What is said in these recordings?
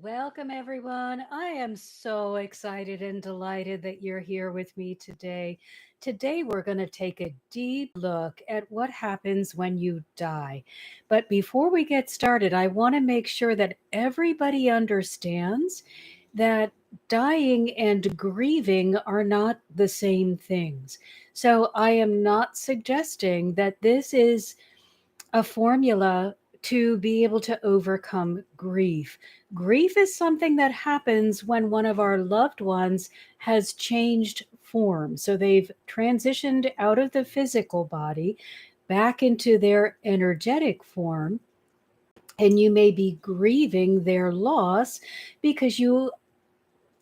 Welcome, everyone. I am so excited and delighted that you're here with me today. Today, we're going to take a deep look at what happens when you die. But before we get started, I want to make sure that everybody understands that dying and grieving are not the same things. So, I am not suggesting that this is a formula to be able to overcome grief. Grief is something that happens when one of our loved ones has changed form. So they've transitioned out of the physical body back into their energetic form. And you may be grieving their loss because you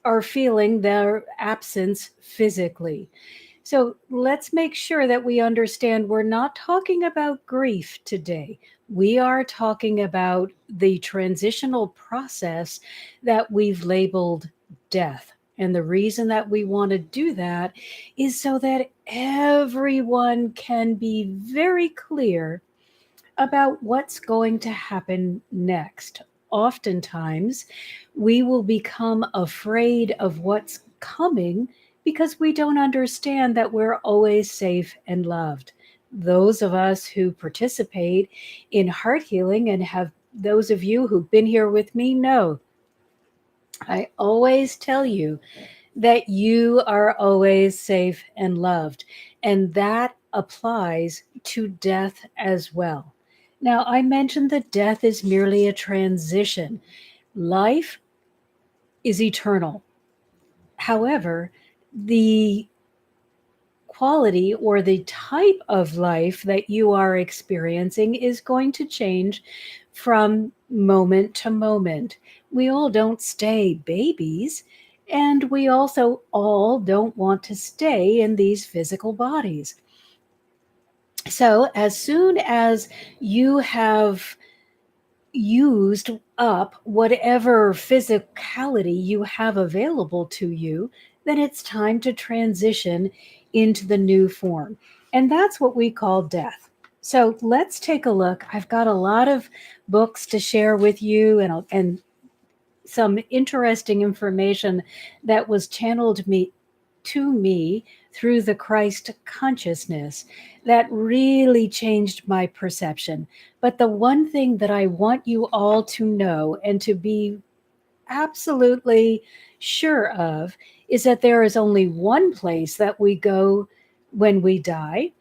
are feeling their absence physically. So let's make sure that we understand we're not talking about grief today. We are talking about the transitional process that we've labeled death. And the reason that we want to do that is so that everyone can be very clear about what's going to happen next. Oftentimes, we will become afraid of what's coming because we don't understand that we're always safe and loved. Those of us who participate in heart healing and have those of you who've been here with me know I always tell you that you are always safe and loved. And that applies to death as well. Now, I mentioned that death is merely a transition. Life is eternal. However, the quality or the type of life that you are experiencing is going to change from moment to moment. We all don't stay babies, and we also all don't want to stay in these physical bodies. So, as soon as you have used up whatever physicality you have available to you, then it's time to transition into the new form. And that's what we call death. So let's take a look. I've got a lot of books to share with you and some interesting information that was channeled me to me through the Christ consciousness that really changed my perception. But the one thing that I want you all to know and to be absolutely sure of is that there is only one place that we go when we die,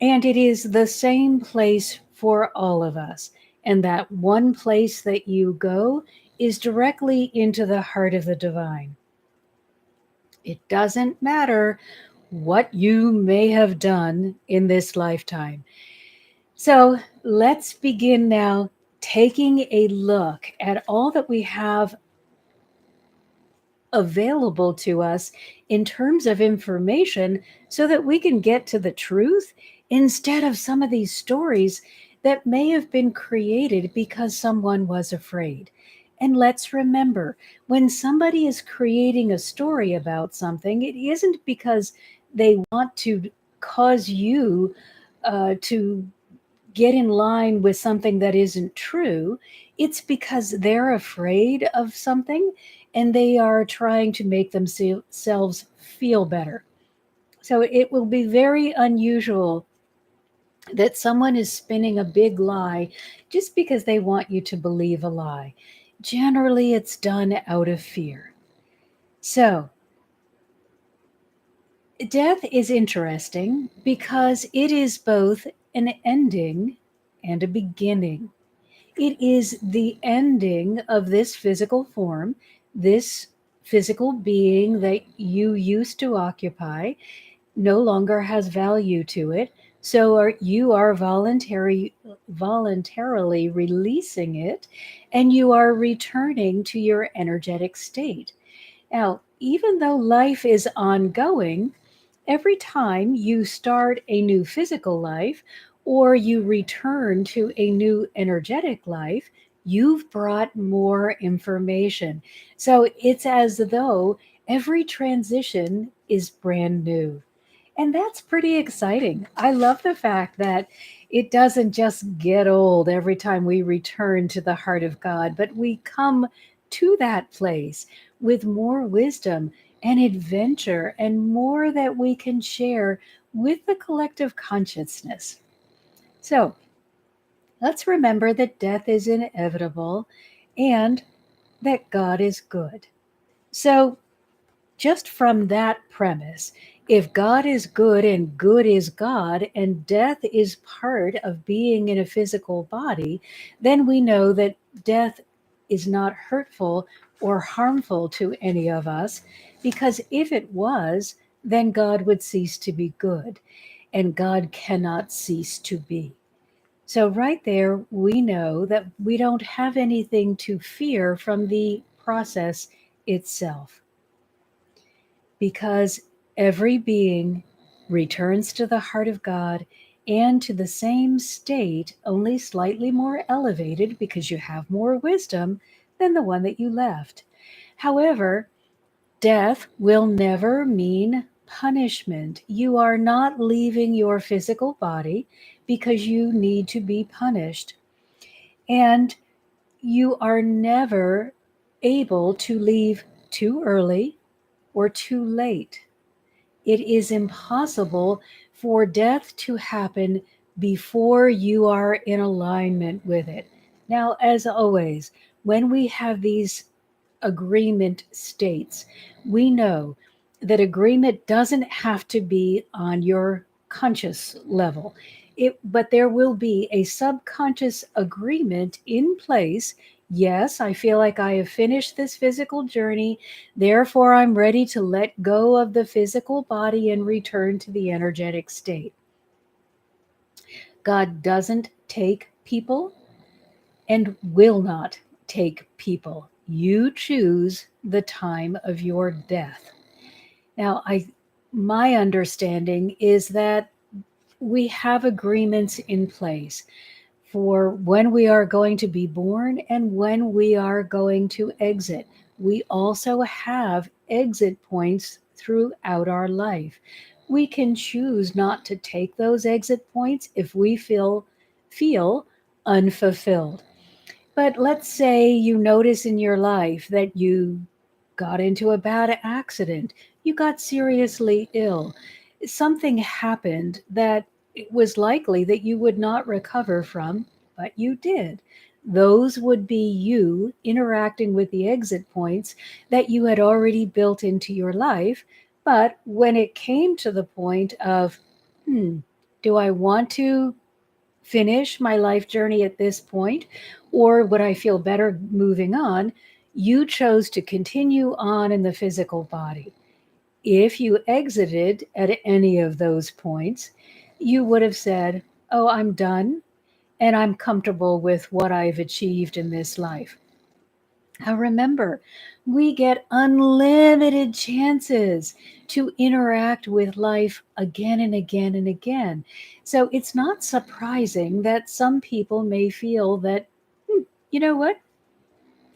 and it is the same place for all of us. And that one place that you go is directly into the heart of the divine. It doesn't matter what you may have done in this lifetime. So let's begin now taking a look at all that we have available to us in terms of information so that we can get to the truth instead of some of these stories that may have been created because someone was afraid. And let's remember, when somebody is creating a story about something, it isn't because they want to cause you to get in line with something that isn't true. It's because they're afraid of something and they are trying to make themselves feel better. So it will be very unusual that someone is spinning a big lie just because they want you to believe a lie. Generally, it's done out of fear. So, death is interesting because it is both an ending and a beginning. It is the ending of this physical form, this physical being that you used to occupy no longer has value to it. So you are voluntarily releasing it, and you are returning to your energetic state. Now, even though life is ongoing, every time you start a new physical life or you return to a new energetic life, you've brought more information. So it's as though every transition is brand new. And that's pretty exciting. I love the fact that it doesn't just get old every time we return to the heart of God, but we come to that place with more wisdom and adventure and more that we can share with the collective consciousness. So let's remember that death is inevitable and that God is good. So, just from that premise, if God is good and good is God, and death is part of being in a physical body, then we know that death is not hurtful or harmful to any of us, because if it was, then God would cease to be good, and God cannot cease to be. So, right there, we know that we don't have anything to fear from the process itself, because every being returns to the heart of God and to the same state, only slightly more elevated because you have more wisdom than the one that you left. However, death will never mean punishment. You are not leaving your physical body because you need to be punished. And you are never able to leave too early or too late. It is impossible for death to happen before you are in alignment with it. Now, as always, when we have these agreement states, we know that agreement doesn't have to be on your conscious level. But there will be a subconscious agreement in place. Yes, I feel like I have finished this physical journey. Therefore, I'm ready to let go of the physical body and return to the energetic state. God doesn't take people and will not take people. You choose the time of your death. Now, my understanding is that we have agreements in place for when we are going to be born and when we are going to exit. We also have exit points throughout our life. We can choose not to take those exit points if we feel unfulfilled. But let's say you notice in your life that you got into a bad accident, you got seriously ill, something happened that it was likely that you would not recover from, but you did. Those would be you interacting with the exit points that you had already built into your life. But when it came to the point of, do I want to finish my life journey at this point, or would I feel better moving on? You chose to continue on in the physical body. If you exited at any of those points, you would have said, oh, I'm done and I'm comfortable with what I've achieved in this life. Now remember, we get unlimited chances to interact with life again and again and again. So it's not surprising that some people may feel that, you know what?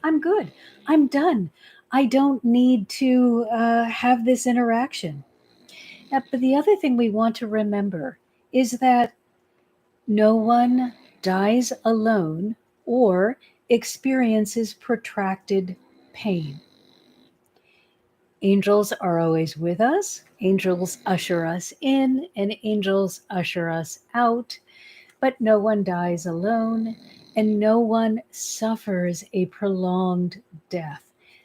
I'm good. I'm done. I don't need to have this interaction. But the other thing we want to remember is that no one dies alone or experiences protracted pain. Angels are always with us. Angels usher us in and angels usher us out. But no one dies alone and no one suffers a prolonged death.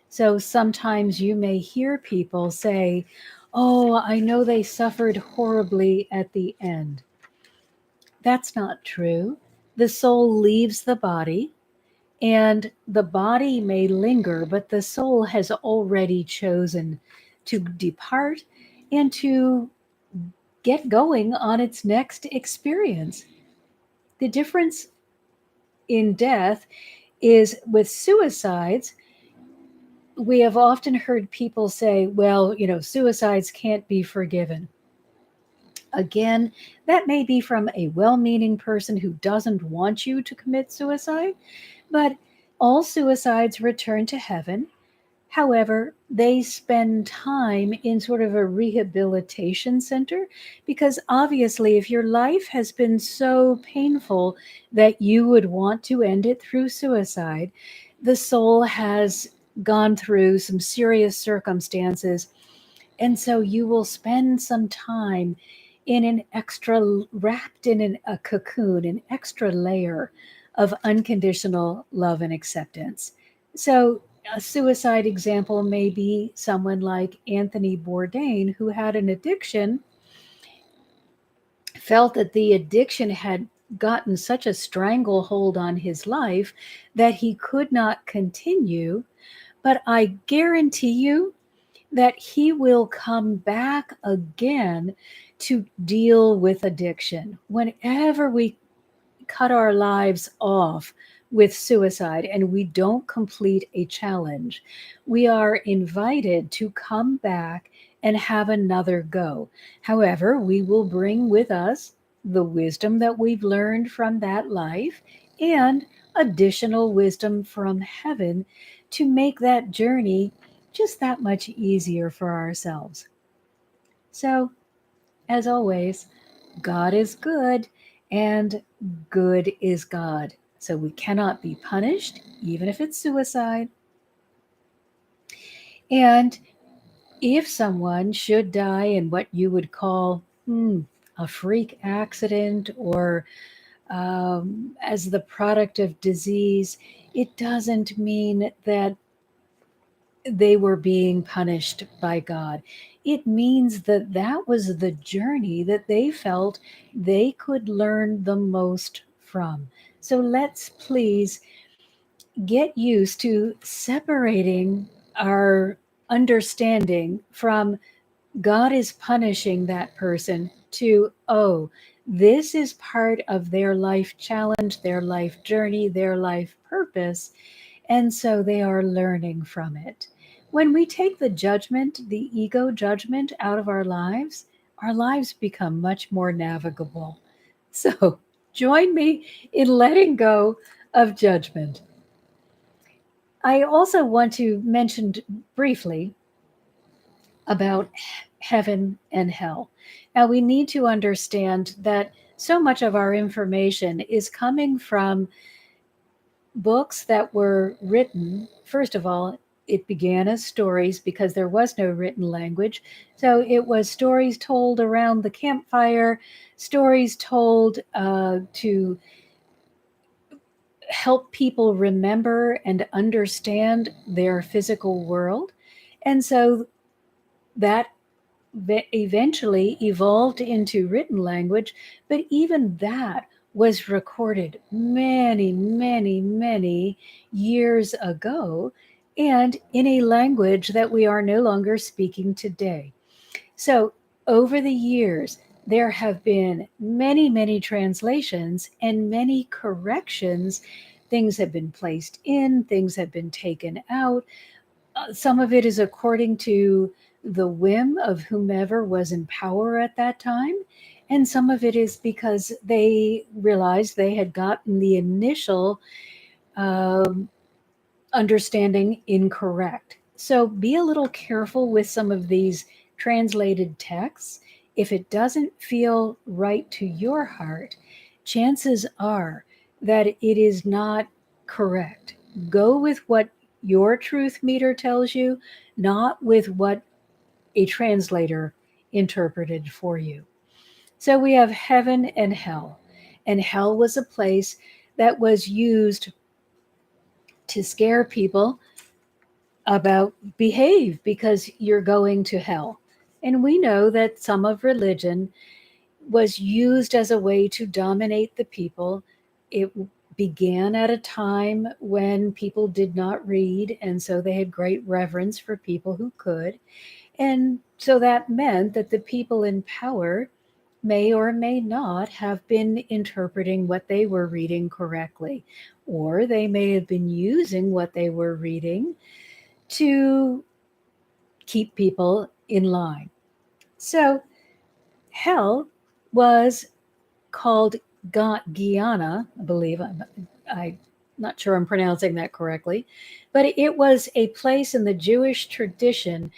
So sometimes you may hear people say, oh, I know they suffered horribly at the end. That's not true. The soul leaves the body and the body may linger, but the soul has already chosen to depart and to get going on its next experience. The difference in death is with suicides, we have often heard people say, well, suicides can't be forgiven. Again, that may be from a well meaning person who doesn't want you to commit suicide, but all suicides return to heaven. However, they spend time in sort of a rehabilitation center because obviously, if your life has been so painful that you would want to end it through suicide, the soul has gone through some serious circumstances. And so you will spend some time in an extra, wrapped in a cocoon, an extra layer of unconditional love and acceptance. So, a suicide example may be someone like Anthony Bourdain, who had an addiction, felt that the addiction had gotten such a stranglehold on his life that he could not continue. But I guarantee you that he will come back again to deal with addiction. Whenever we cut our lives off with suicide and we don't complete a challenge, we are invited to come back and have another go. However, we will bring with us the wisdom that we've learned from that life and additional wisdom from heaven to make that journey just that much easier for ourselves. So, as always, God is good and good is God. So we cannot be punished, even if it's suicide. And if someone should die in what you would call a freak accident or as the product of disease, it doesn't mean that they were being punished by God. It means that that was the journey that they felt they could learn the most from. So let's please get used to separating our understanding from God is punishing that person to, oh, this is part of their life challenge, their life journey, their life purpose, and so they are learning from it. When we take the judgment, the ego judgment out of our lives become much more navigable. So join me in letting go of judgment. I also want to mention briefly about heaven and hell. Now, we need to understand that so much of our information is coming from books that were written. First of all, it began as stories because there was no written language. So it was stories told around the campfire, stories told to help people remember and understand their physical world. And so that eventually evolved into written language, but even that was recorded many, many, many years ago and in a language that we are no longer speaking today. So, over the years, there have been many, many translations and many corrections. Things have been placed in, things have been taken out. Some of it is according to the whim of whomever was in power at that time. And some of it is because they realized they had gotten the initial um, understanding incorrect. So be a little careful with some of these translated texts. If it doesn't feel right to your heart, chances are that it is not correct. Go with what your truth meter tells you, not with what a translator interpreted for you. So we have heaven and hell. And hell was a place that was used to scare people about behave because you're going to hell. And we know that some of religion was used as a way to dominate the people. It began at a time when people did not read, and so they had great reverence for people who could. And so that meant that the people in power may or may not have been interpreting what they were reading correctly, or they may have been using what they were reading to keep people in line. So hell was called Guyana, I believe. I'm not sure I'm pronouncing that correctly, but it was a place in the Jewish tradition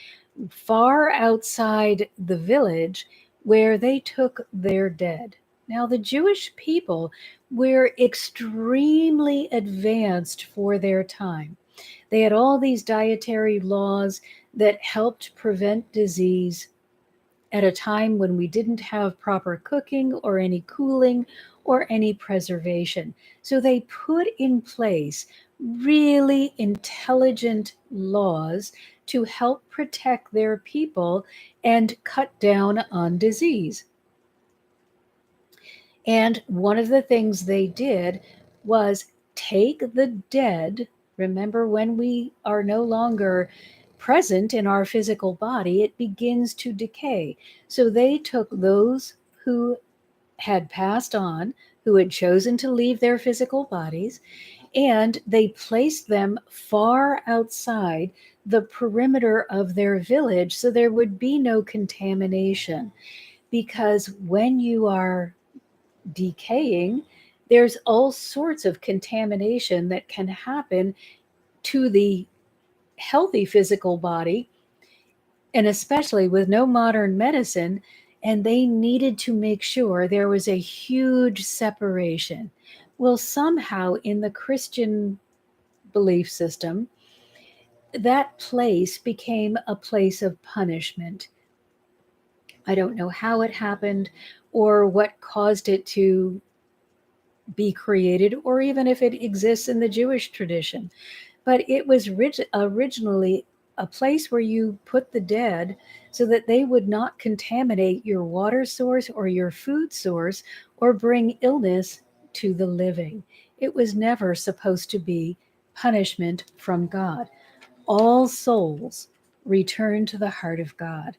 far outside the village where they took their dead. Now, the Jewish people were extremely advanced for their time. They had all these dietary laws that helped prevent disease at a time when we didn't have proper cooking or any cooling or any preservation. So they put in place really intelligent laws to help protect their people and cut down on disease. And one of the things they did was take the dead. Remember, when we are no longer present in our physical body, it begins to decay. So they took those who had passed on, who had chosen to leave their physical bodies, and they placed them far outside the perimeter of their village so there would be no contamination. Because when you are decaying, there's all sorts of contamination that can happen to the healthy physical body, and especially with no modern medicine. And they needed to make sure there was a huge separation. Well, somehow in the Christian belief system, that place became a place of punishment. I don't know how it happened or what caused it to be created, or even if it exists in the Jewish tradition. But it was originally a place where you put the dead so that they would not contaminate your water source or your food source or bring illness to the living. It was never supposed to be punishment from God. All souls return to the heart of God.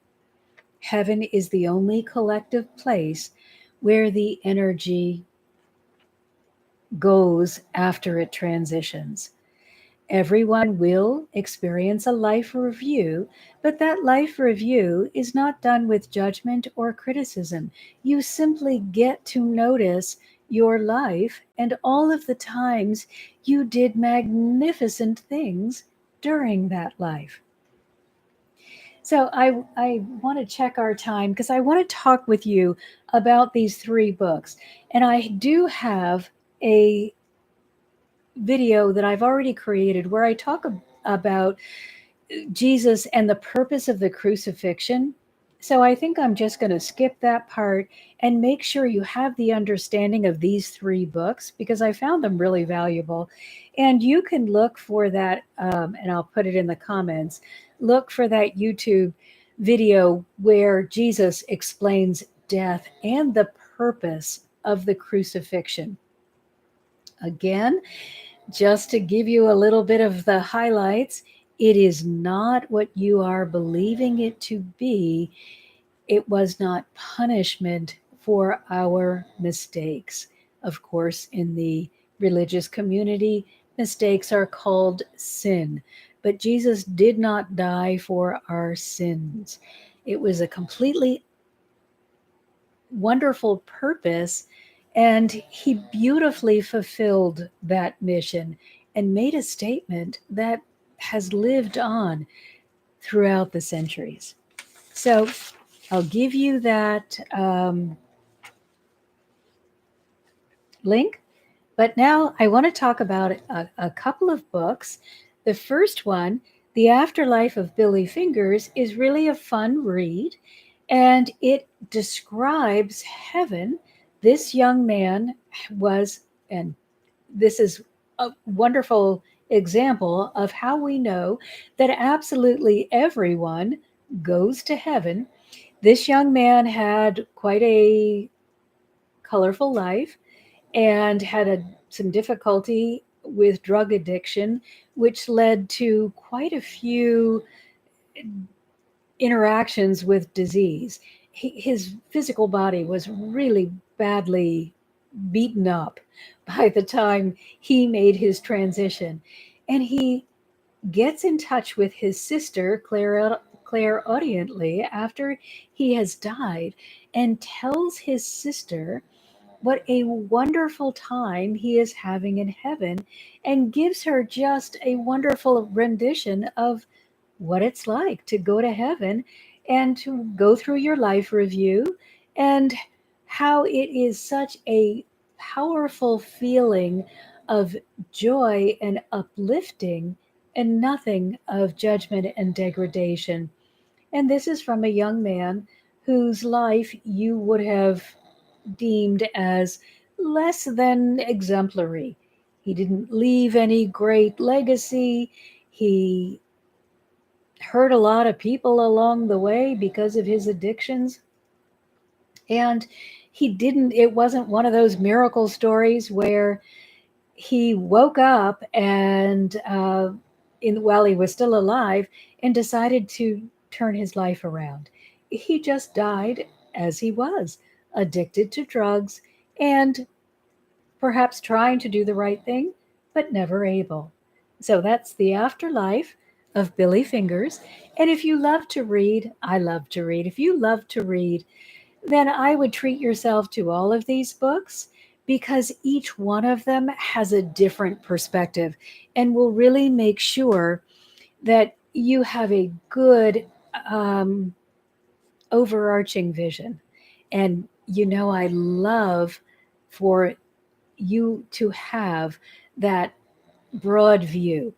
Heaven is the only collective place where the energy goes after it transitions. Everyone will experience a life review, but that life review is not done with judgment or criticism. You simply get to notice your life and all of the times you did magnificent things during that life. So I want to check our time because I want to talk with you about these three books. And I do have a video that I've already created where I talk about Jesus and the purpose of the crucifixion. So I think I'm just going to skip that part and make sure you have the understanding of these three books because I found them really valuable. And you can look for that, and I'll put it in the comments. Look for that YouTube video where Jesus explains death and the purpose of the crucifixion. Again, just to give you a little bit of the highlights, it is not what you are believing it to be. It was not punishment for our mistakes. Of course, in the religious community, mistakes are called sin, but Jesus did not die for our sins. It was a completely wonderful purpose, and he beautifully fulfilled that mission and made a statement that has lived on throughout the centuries. So I'll give you that link. But now I want to talk about a couple of books. The first one, The Afterlife of Billy Fingers, is really a fun read, and it describes heaven. This young man was, and this is a wonderful example of how we know that absolutely everyone goes to heaven. This young man had quite a colorful life and had some difficulty with drug addiction, which led to quite a few interactions with disease. His physical body was really badly beaten up by the time he made his transition. And he gets in touch with his sister, clairaudiently, after he has died, and tells his sister what a wonderful time he is having in heaven and gives her just a wonderful rendition of what it's like to go to heaven and to go through your life review and how it is such a powerful feeling of joy and uplifting and nothing of judgment and degradation. And this is from a young man whose life you would have deemed as less than exemplary. He didn't leave any great legacy. He hurt a lot of people along the way because of his addictions. And it wasn't one of those miracle stories where he woke up and while he was still alive and decided to turn his life around. He just died as he was, addicted to drugs and perhaps trying to do the right thing, but never able. So that's the afterlife of Billy Fingers. And if you love to read, I love to read. If you love to read, then I would treat yourself to all of these books because each one of them has a different perspective and will really make sure that you have a good um, overarching vision. And I love for you to have that broad view.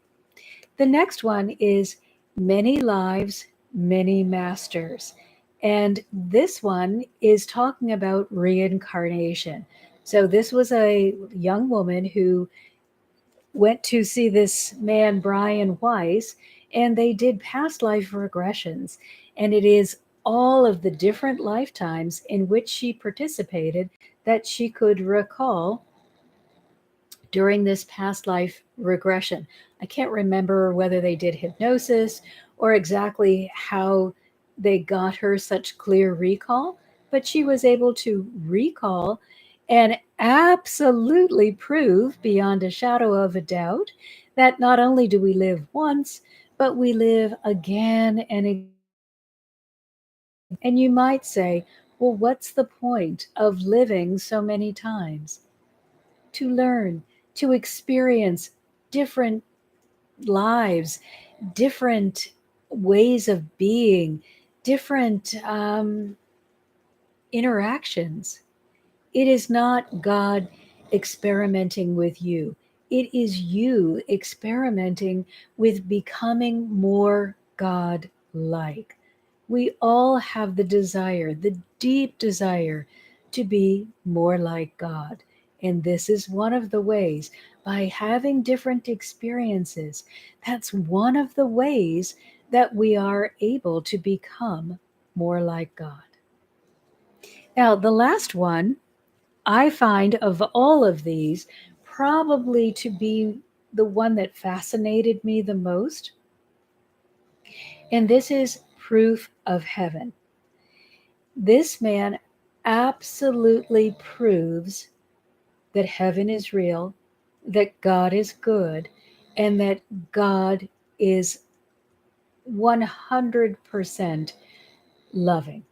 The next one is Many Lives, Many Masters. And this one is talking about reincarnation. So this was a young woman who went to see this man, Brian Weiss, and they did past life regressions. And it is all of the different lifetimes in which she participated that she could recall during this past life regression. I can't remember whether they did hypnosis or exactly how they got her such clear recall, but she was able to recall and absolutely prove beyond a shadow of a doubt that not only do we live once, but we live again and again. And you might say, well, what's the point of living so many times? To learn, to experience different lives, different ways of being, different interactions. It is not God experimenting with you. It is you experimenting with becoming more God like. We all have the desire, the deep desire to be more like God. And this is one of the ways, by having different experiences, that's one of the ways that we are able to become more like God. Now, the last one I find of all of these probably to be the one that fascinated me the most. And this is Proof of Heaven. This man absolutely proves that heaven is real, that God is good, and that God is 100% loving.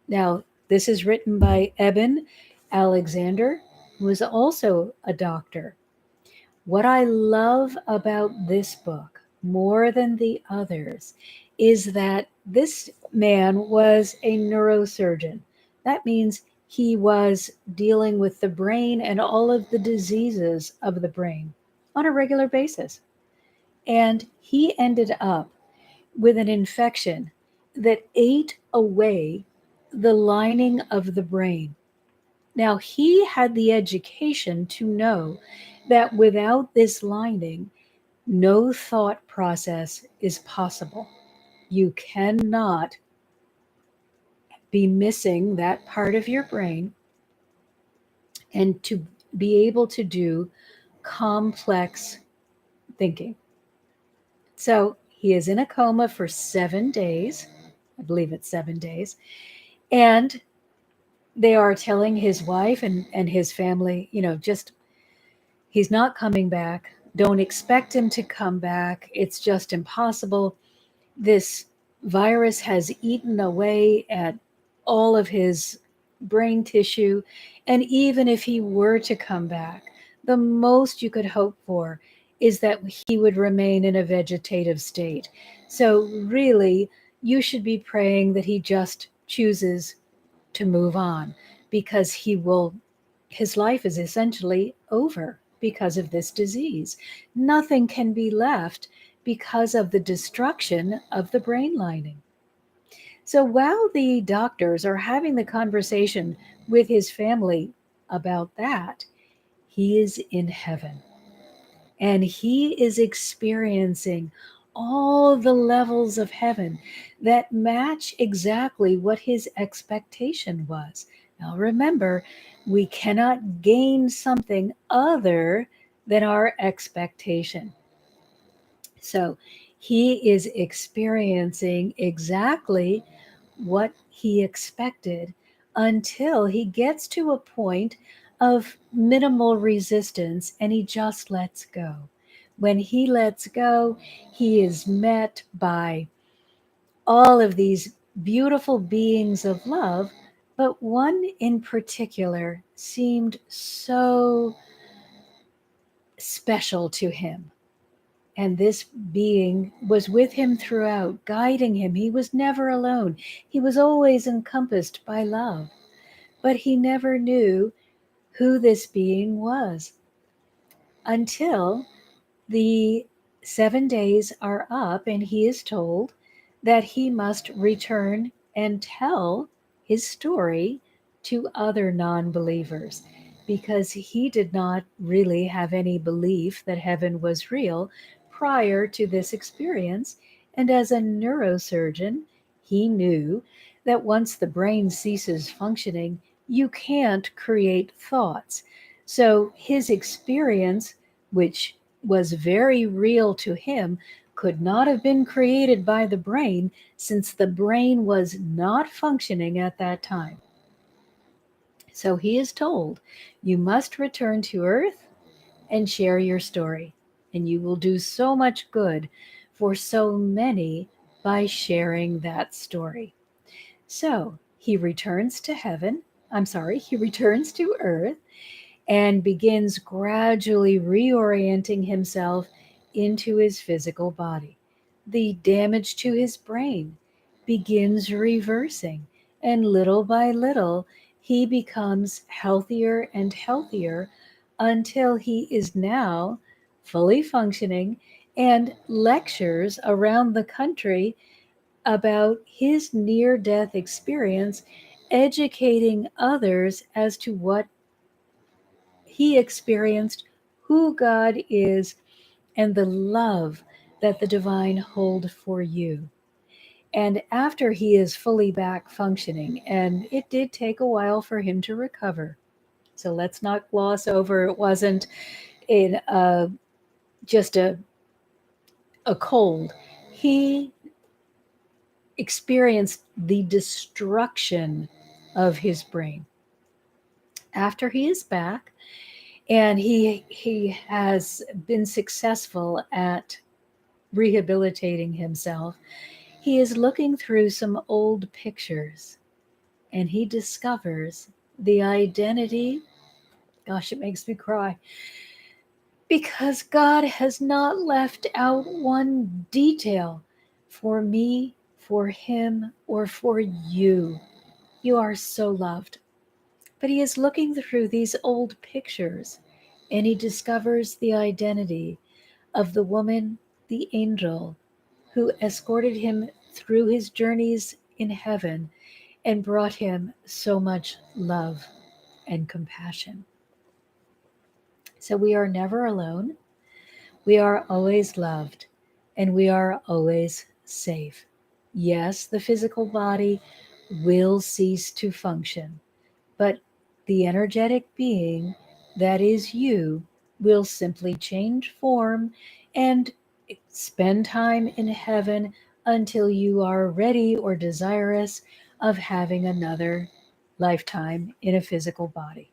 Now, this is written by Eben Alexander, who is also a doctor. What I love about this book more than the others is that this man was a neurosurgeon. That means he was dealing with the brain and all of the diseases of the brain on a regular basis. And he ended up with an infection that ate away the lining of the brain. Now, he had the education to know that without this lining, no thought process is possible. You cannot be missing that part of your brain and to be able to do complex thinking. So he is in a coma for 7 days. I believe it's 7 days. And they are telling his wife and his family, just he's not coming back. Don't expect him to come back. It's just impossible. This virus has eaten away at all of his brain tissue. And even if he were to come back, the most you could hope for is that he would remain in a vegetative state. So, really, you should be praying that he just chooses to move on because his life is essentially over because of this disease. Nothing can be left because of the destruction of the brain lining. So while the doctors are having the conversation with his family about that, he is in heaven and he is experiencing all the levels of heaven that match exactly what his expectation was. Now remember, we cannot gain something other than our expectation. So he is experiencing exactly what he expected until he gets to a point of minimal resistance and he just lets go. When he lets go, he is met by all of these beautiful beings of love, but one in particular seemed so special to him. And this being was with him throughout, guiding him. He was never alone. He was always encompassed by love, but he never knew who this being was until the 7 days are up and he is told that he must return and tell his story to other non believers because he did not really have any belief that heaven was real prior to this experience. And as a neurosurgeon, he knew that once the brain ceases functioning, you can't create thoughts. So his experience, which was very real to him, could not have been created by the brain since the brain was not functioning at that time. So he is told, you must return to Earth and share your story, and you will do so much good for so many by sharing that story. So he returns to heaven. He returns to Earth and begins gradually reorienting himself into his physical body. The damage to his brain begins reversing, and little by little, he becomes healthier and healthier until he is now fully functioning and lectures around the country about his near death experience, educating others as to what he experienced, who God is, and the love that the divine hold for you. And after he is fully back functioning, and it did take a while for him to recover. So let's not gloss over it wasn't in just a cold. He experienced the destruction of his brain. After he is back, and he has been successful at rehabilitating himself. He is looking through some old pictures and he discovers the identity. Gosh, it makes me cry because God has not left out one detail for me, for him, or for you. You are so loved. But he is looking through these old pictures and he discovers the identity of the woman, the angel, who escorted him through his journeys in heaven and brought him so much love and compassion. So we are never alone. We are always loved and we are always safe. Yes, the physical body will cease to function, but the energetic being that is you will simply change form and spend time in heaven until you are ready or desirous of having another lifetime in a physical body.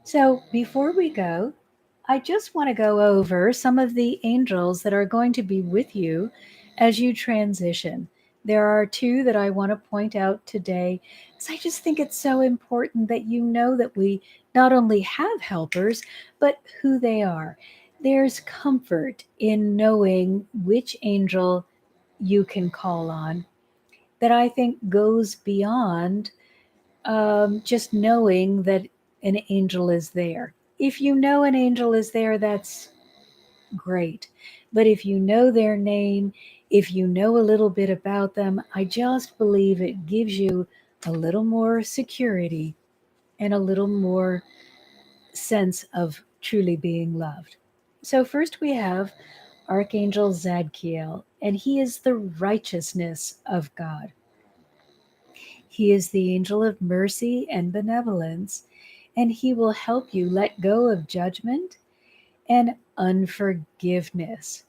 So before we go, I just want to go over some of the angels that are going to be with you as you transition. There are two that I want to point out today because I just think it's so important that you know that we not only have helpers, but who they are. There's comfort in knowing which angel you can call on that I think goes beyond just knowing that an angel is there. If you know an angel is there, that's great. But if you know their name, if you know a little bit about them, I just believe it gives you a little more security and a little more sense of truly being loved. So, first we have Archangel Zadkiel, and he is the righteousness of God. He is the angel of mercy and benevolence, and he will help you let go of judgment and unforgiveness.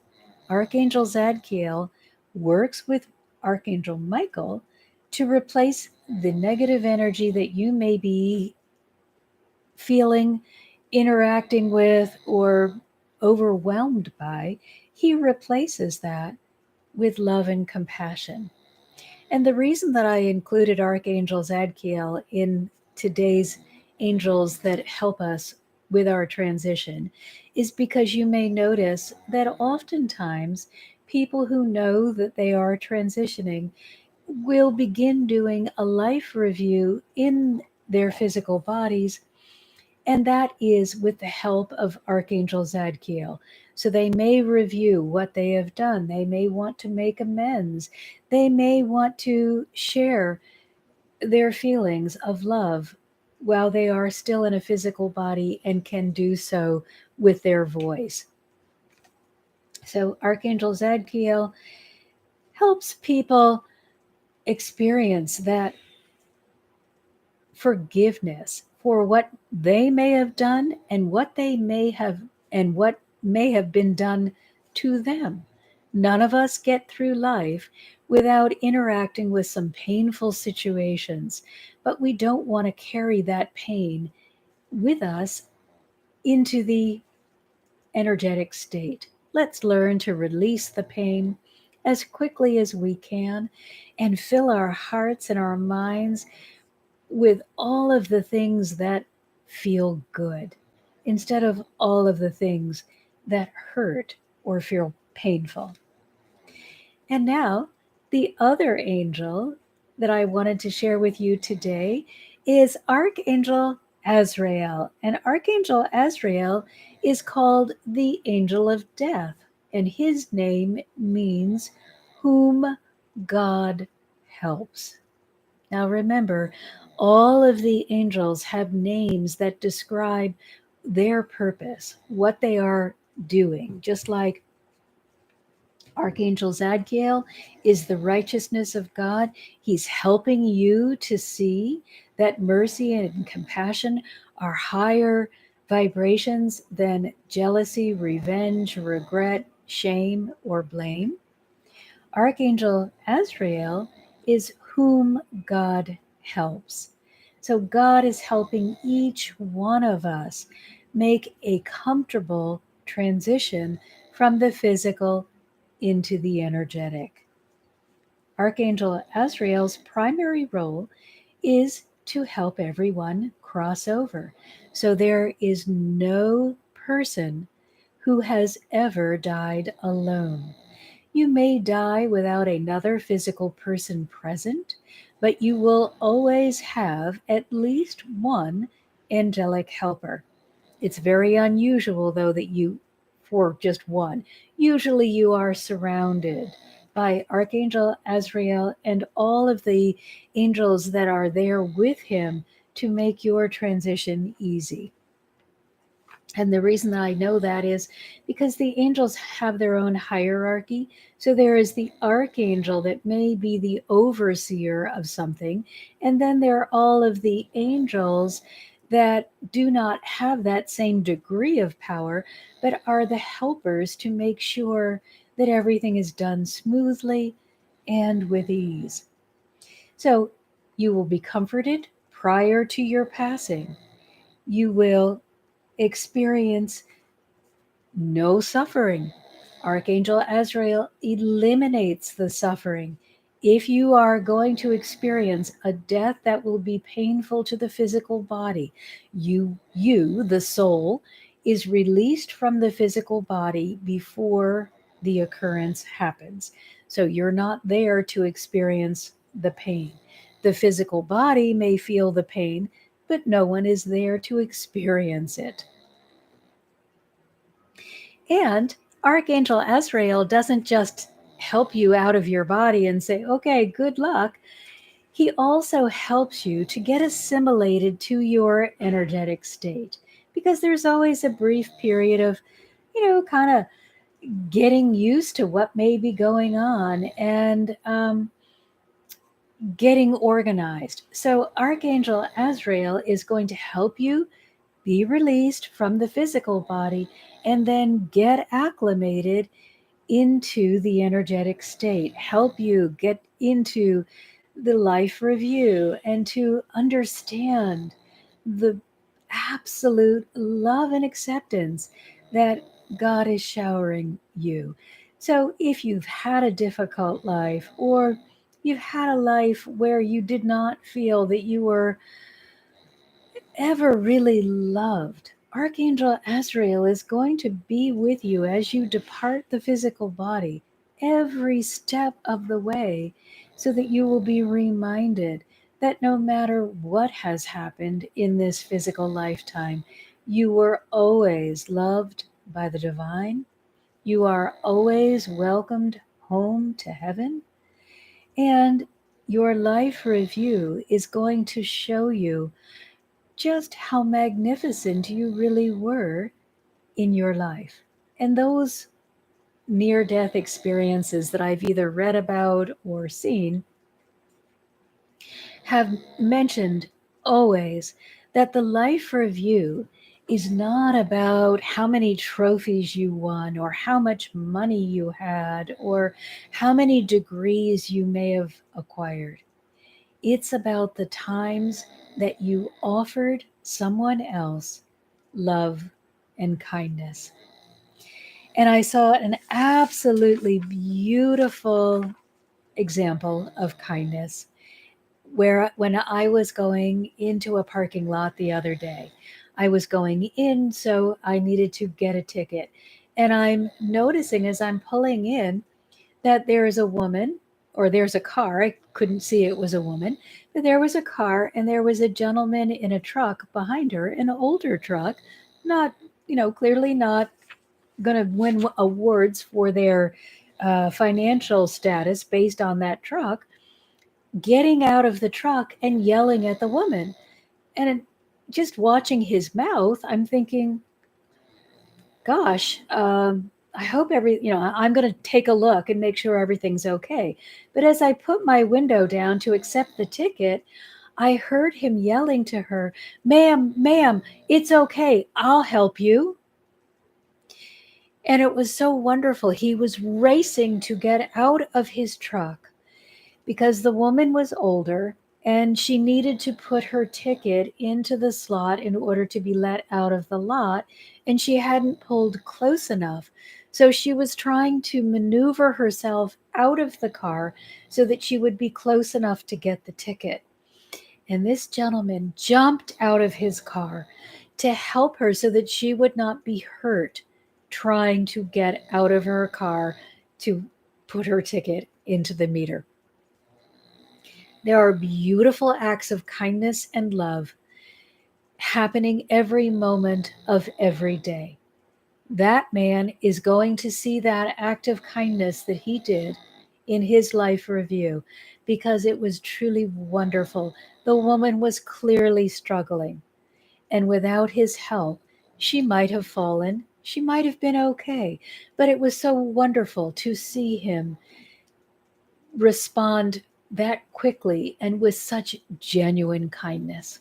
Archangel Zadkiel works with Archangel Michael to replace the negative energy that you may be feeling, interacting with, or overwhelmed by. He replaces that with love and compassion. And the reason that I included Archangel Zadkiel in today's angels that help us with our transition is because you may notice that oftentimes people who know that they are transitioning will begin doing a life review in their physical bodies, and that is with the help of Archangel Zadkiel. So they may review what they have done. They may want to make amends. They may want to share their feelings of love while they are still in a physical body and can do so with their voice. So Archangel Zadkiel helps people experience that forgiveness for what they may have done and what may have been done to them. None of us get through life without interacting with some painful situations, but we don't want to carry that pain with us into the energetic state. Let's learn to release the pain as quickly as we can and fill our hearts and our minds with all of the things that feel good instead of all of the things that hurt or feel painful. And now, the other angel that I wanted to share with you today is Archangel Azrael. And Archangel Azrael is called the angel of death, and his name means whom God helps. Now remember, all of the angels have names that describe their purpose, what they are doing, just like Archangel Zadkiel is the righteousness of God. He's helping you to see that mercy and compassion are higher vibrations than jealousy, revenge, regret, shame, or blame. Archangel Azrael is whom God helps. So God is helping each one of us make a comfortable transition from the physical into the energetic. Archangel Azrael's primary role is to help everyone cross over. So there is no person who has ever died alone. You may die without another physical person present, but you will always have at least one angelic helper. It's very unusual, though, that you, for just one, usually you are surrounded by Archangel Azrael and all of the angels that are there with him to make your transition easy. And the reason that I know that is because the angels have their own hierarchy. So there is the archangel that may be the overseer of something. And then there are all of the angels that do not have that same degree of power, but are the helpers to make sure that everything is done smoothly and with ease. So you will be comforted prior to your passing. You will experience no suffering. Archangel Azrael eliminates the suffering. If you are going to experience a death that will be painful to the physical body, the soul, is released from the physical body before the occurrence happens. So you're not there to experience the pain. The physical body may feel the pain, but no one is there to experience it. And Archangel Azrael doesn't just help you out of your body and say, okay, good luck. He also helps you to get assimilated to your energetic state, because there's always a brief period of, kind of getting used to what may be going on and getting organized. So, Archangel Azrael is going to help you be released from the physical body and then get acclimated into the energetic state, help you get into the life review and to understand the absolute love and acceptance that God is showering you. So, if you've had a difficult life, or you've had a life where you did not feel that you were ever really loved, Archangel Azrael is going to be with you as you depart the physical body every step of the way, so that you will be reminded that no matter what has happened in this physical lifetime, you were always loved by the divine. You are always welcomed home to heaven. And your life review is going to show you just how magnificent you really were in your life. And those near death experiences that I've either read about or seen have mentioned always that the life review is not about how many trophies you won, or how much money you had, or how many degrees you may have acquired. It's about the times that you offered someone else love and kindness. And I saw an absolutely beautiful example of kindness where, when I was going into a parking lot the other day, I was going in, so I needed to get a ticket. And I'm noticing as I'm pulling in that there is a woman, or there's a car. I couldn't see it was a woman, but there was a car and there was a gentleman in a truck behind her, an older truck, not, clearly not going to win awards for their financial status based on that truck, getting out of the truck and yelling at the woman. And just watching his mouth, I'm thinking, gosh, I hope I'm going to take a look and make sure everything's okay. But as I put my window down to accept the ticket, I heard him yelling to her, ma'am, it's okay. I'll help you. And it was so wonderful. He was racing to get out of his truck because the woman was older and she needed to put her ticket into the slot in order to be let out of the lot, and she hadn't pulled close enough. So she was trying to maneuver herself out of the car so that she would be close enough to get the ticket. And this gentleman jumped out of his car to help her so that she would not be hurt trying to get out of her car to put her ticket into the meter. There are beautiful acts of kindness and love happening every moment of every day. That man is going to see that act of kindness that he did in his life review, because it was truly wonderful. The woman was clearly struggling, and without his help, she might have fallen. She might have been okay, but it was so wonderful to see him respond that quickly and with such genuine kindness.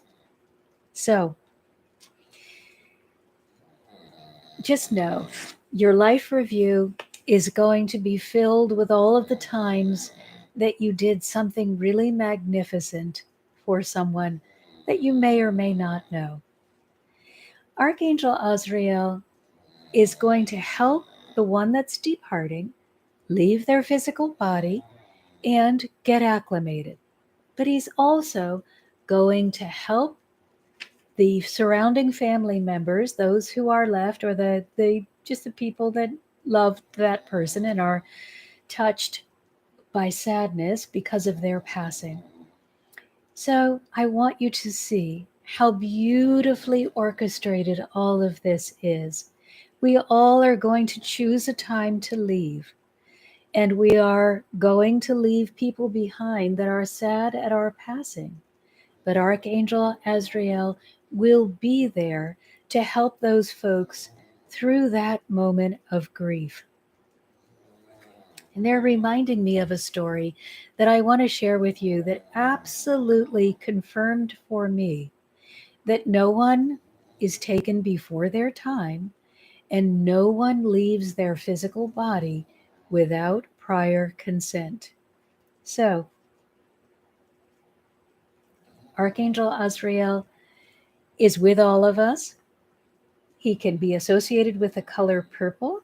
So just know your life review is going to be filled with all of the times that you did something really magnificent for someone that you may or may not know. Archangel Azrael is going to help the one that's departing leave their physical body and get acclimated. But he's also going to help the surrounding family members, those who are left, or the just the people that loved that person and are touched by sadness because of their passing. So I want you to see how beautifully orchestrated all of this is. We all are going to choose a time to leave, and we are going to leave people behind that are sad at our passing. But Archangel Azrael will be there to help those folks through that moment of grief. And they're reminding me of a story that I want to share with you that absolutely confirmed for me that no one is taken before their time and no one leaves their physical body without prior consent. So, Archangel Azrael is with all of us. He can be associated with the color purple,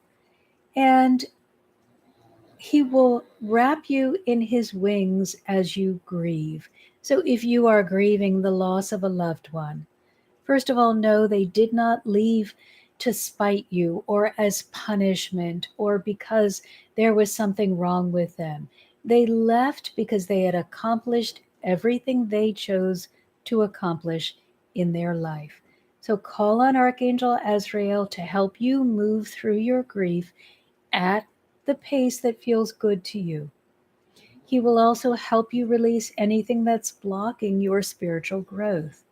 and he will wrap you in his wings as you grieve. So, if you are grieving the loss of a loved one, first of all, know they did not leave to spite you or as punishment or because there was something wrong with them. They left because they had accomplished everything they chose to accomplish in their life. So call on Archangel Azrael to help you move through your grief at the pace that feels good to you. He will also help you release anything that's blocking your spiritual growth,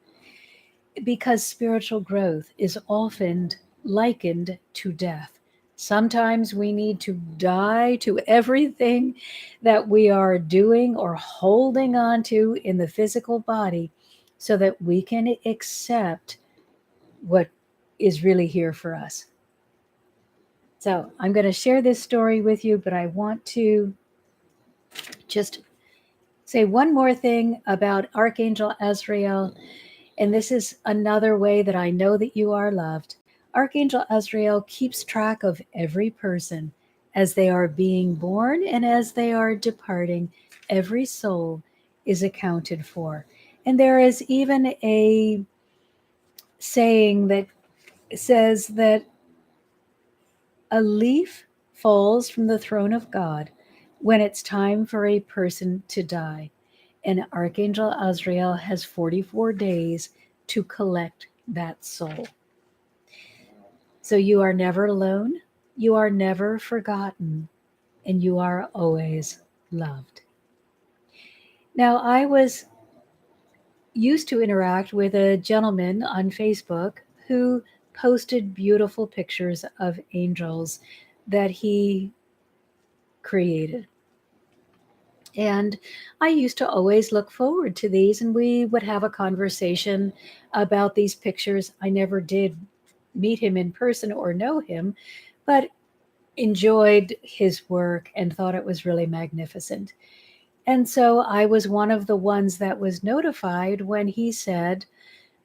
because spiritual growth is often likened to death. Sometimes we need to die to everything that we are doing or holding on to in the physical body so that we can accept what is really here for us. So I'm going to share this story with you, but I want to just say one more thing about Archangel Azrael. And this is another way that I know that you are loved. Archangel Azrael keeps track of every person as they are being born and as they are departing. Every soul is accounted for. And there is even a saying that says that a leaf falls from the throne of God when it's time for a person to die. And Archangel Azrael has 44 days to collect that soul. So you are never alone, you are never forgotten, and you are always loved. Now, I was used to interact with a gentleman on Facebook who posted beautiful pictures of angels that he created. And I used to always look forward to these, and we would have a conversation about these pictures. I never did meet him in person or know him, but enjoyed his work and thought it was really magnificent. And so I was one of the ones that was notified when he said,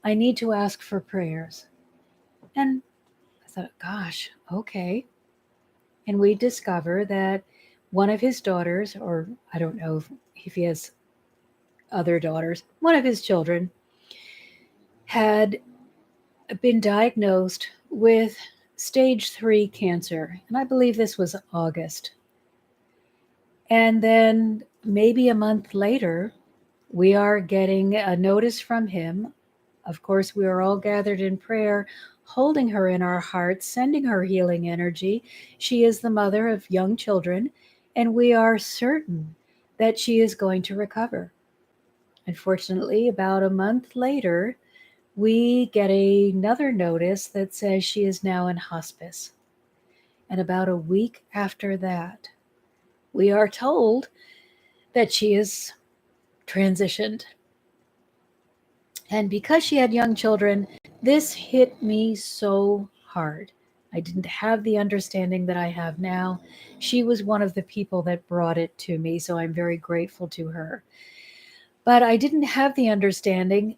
I need to ask for prayers. And I thought, gosh, okay. And we discover that one of his daughters, or I don't know if he has other daughters, one of his children had been diagnosed with stage 3 cancer. And I believe this was August. And then maybe a month later, we are getting a notice from him. Of course, we are all gathered in prayer, holding her in our hearts, sending her healing energy. She is the mother of young children, and we are certain that she is going to recover. Unfortunately, about a month later, we get another notice that says she is now in hospice. And about a week after that, we are told that she is transitioned. And because she had young children, this hit me so hard. I didn't have the understanding that I have now. She was one of the people that brought it to me, so I'm very grateful to her. But I didn't have the understanding,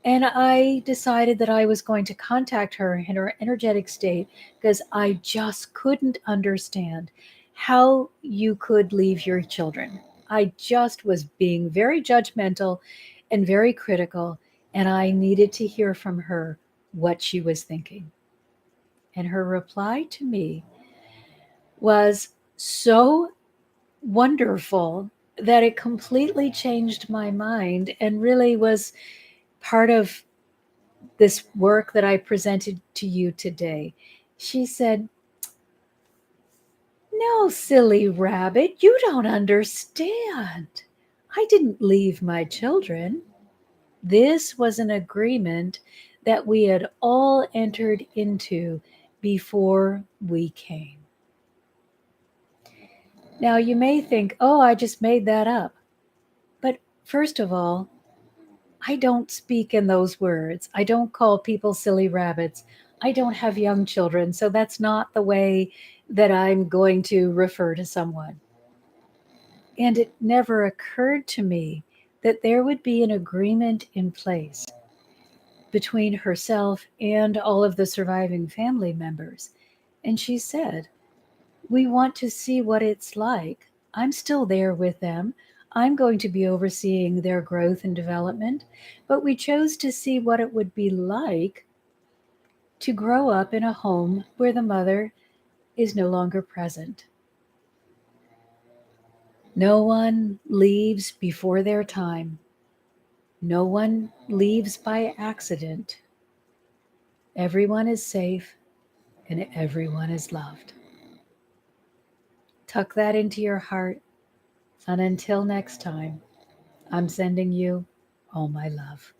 and I decided that I was going to contact her in her energetic state because I just couldn't understand how you could leave your children. I just was being very judgmental and very critical, and I needed to hear from her what she was thinking. And her reply to me was so wonderful that it completely changed my mind and really was part of this work that I presented to you today. She said, "No, silly rabbit, you don't understand. I didn't leave my children. This was an agreement that we had all entered into before we came." Now, you may think, oh, I just made that up. But first of all, I don't speak in those words. I don't call people silly rabbits. I don't have young children, so that's not the way that I'm going to refer to someone. And it never occurred to me that there would be an agreement in place between herself and all of the surviving family members. And she said, "We want to see what it's like. I'm still there with them. I'm going to be overseeing their growth and development, but we chose to see what it would be like to grow up in a home where the mother is no longer present. No one leaves before their time. No one leaves by accident. Everyone is safe and everyone is loved." Tuck that into your heart. And until next time, I'm sending you all my love.